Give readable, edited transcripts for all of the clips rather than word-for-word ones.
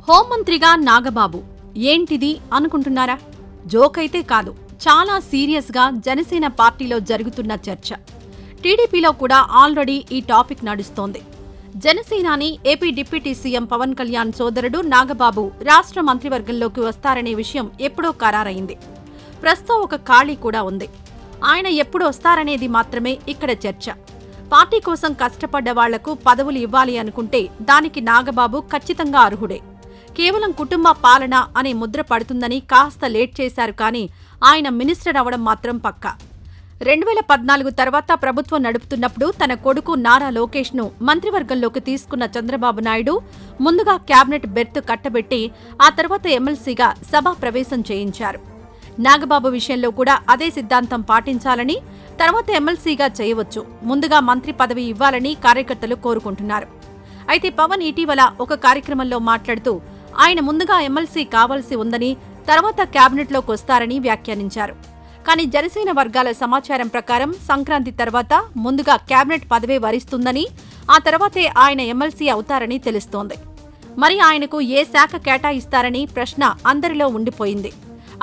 హోంమంత్రిగా నాగబాబు ఏంటిది అనుకుంటున్నారా? జోక్ అయితే కాదు, చాలా సీరియస్గా జనసేన పార్టీలో జరుగుతున్న చర్చ. టీడీపీలో కూడా ఆల్రెడీ ఈ టాపిక్ నడుస్తోంది. జనసేనాని AP deputy CM Pawan Kalyan సోదరుడు నాగబాబు రాష్ట్ర మంత్రివర్గంలోకి వస్తారనే విషయం ఎప్పుడో ఖరారైంది. ప్రస్తుతం ఒక ఖాళీ కూడా ఉంది. ఆయన ఎప్పుడు వస్తారనేది మాత్రమే ఇక్కడ చర్చ. పార్టీ కోసం కష్టపడ్డ వాళ్లకు పదవులు ఇవ్వాలి అనుకుంటే దానికి నాగబాబు ఖచ్చితంగా అర్హుడే. కేవలం కుటుంబ పాలన అనే ముద్ర పడుతుందని కాస్త లేట్ చేశారు, కానీ ఆయన మినిస్టర్ అవడం మాత్రం పక్కా. 2014 తర్వాత ప్రభుత్వం నడుపుతున్నప్పుడు తన కొడుకు నారా లోకేష్ను మంత్రివర్గంలోకి తీసుకున్న చంద్రబాబు నాయుడు ముందుగా క్యాబినెట్ బెర్త్ కట్టబెట్టి ఆ తర్వాత ఎమ్మెల్సీగా సభా ప్రవేశం చేయించారు. నాగబాబు విషయంలో కూడా అదే సిద్ధాంతం పాటించాలని, తర్వాత ఎమ్మెల్సీగా చేయవచ్చు, ముందుగా మంత్రి పదవి ఇవ్వాలని కార్యకర్తలు కోరుకుంటున్నారు. అయితే పవన్ ఇటీవల ఒక కార్యక్రమంలో మాట్లాడుతూ ఆయన ముందుగా ఎమ్మెల్సీ కావాల్సి ఉందని, తర్వాత క్యాబినెట్లోకి వస్తారని వ్యాఖ్యానించారు. కానీ జనసేన వర్గాల సమాచారం ప్రకారం సంక్రాంతి తర్వాత ముందుగా క్యాబినెట్ పదవే వరిస్తుందని, ఆ తర్వాతే ఆయన ఎమ్మెల్సీ అవుతారని తెలుస్తోంది. మరి ఆయనకు ఏ శాఖ కేటాయిస్తారని ప్రశ్న అందరిలో ఉండిపోయింది.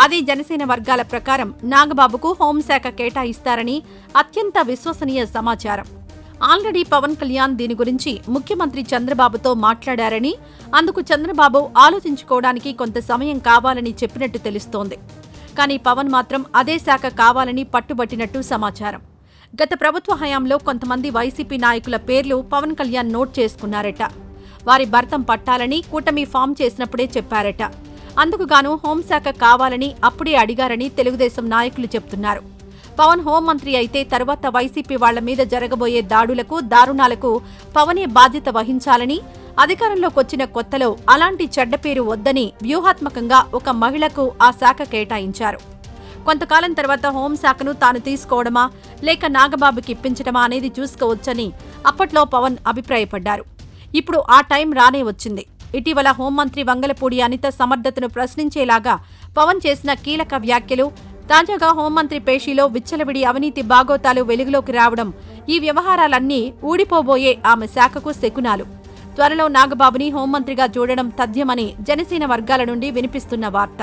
అదే జనసేన వర్గాల ప్రకారం నాగబాబుకు హోంశాఖ కేటాయిస్తారని అత్యంత విశ్వసనీయ సమాచారం. ఆల్రెడీ పవన్ కళ్యాణ్ దీని గురించి ముఖ్యమంత్రి చంద్రబాబుతో మాట్లాడారని, అందుకు చంద్రబాబు ఆలోచించుకోవడానికి కొంత సమయం కావాలని చెప్పినట్టు తెలుస్తోంది. కానీ పవన్ మాత్రం అదే శాఖ కావాలని పట్టుబట్టినట్టు సమాచారం. గత ప్రభుత్వ హయాంలో కొంతమంది వైసీపీ నాయకుల పేర్లు పవన్ కళ్యాణ్ నోట్ చేసుకున్నారట. వారి భర్తం పట్టాలని కూటమి ఫామ్ చేసినప్పుడే చెప్పారట. అందుకుగాను హోంశాఖ కావాలని అప్పుడే అడిగారని తెలుగుదేశం నాయకులు చెప్తున్నారు. పవన్ హోంమంత్రి అయితే తర్వాత వైసీపీ వాళ్ల మీద జరగబోయే దాడులకు, దారుణాలకు పవనే బాధ్యత వహించాలని, అధికారంలోకొచ్చిన కొత్తలో అలాంటి చెడ్డ పేరు వద్దని వ్యూహాత్మకంగా ఒక మహిళకు ఆ శాఖ కేటాయించారు. కొంతకాలం తర్వాత హోంశాఖను తాను తీసుకోవడమా లేక నాగబాబుకి ఇప్పించడమా అనేది చూసుకోవచ్చని అప్పట్లో పవన్ అభిప్రాయపడ్డారు. ఇప్పుడు ఆ టైం రానే వచ్చింది. ఇటీవల హోంమంత్రి వంగలపూడి అనిత సమర్థతను ప్రశ్నించేలాగా పవన్ చేసిన కీలక వ్యాఖ్యలు, తాజాగా హోంమంత్రి పేషీలో విచ్చలవిడి అవినీతి బాగోతాలు వెలుగులోకి రావడం, ఈ వ్యవహారాలన్నీ ఊడిపోబోయే ఆమె శాఖకు శకునాలు. త్వరలో నాగబాబుని హోంమంత్రిగా చూడడం తథ్యమని జనసేన వర్గాల నుండి వినిపిస్తున్న వార్త.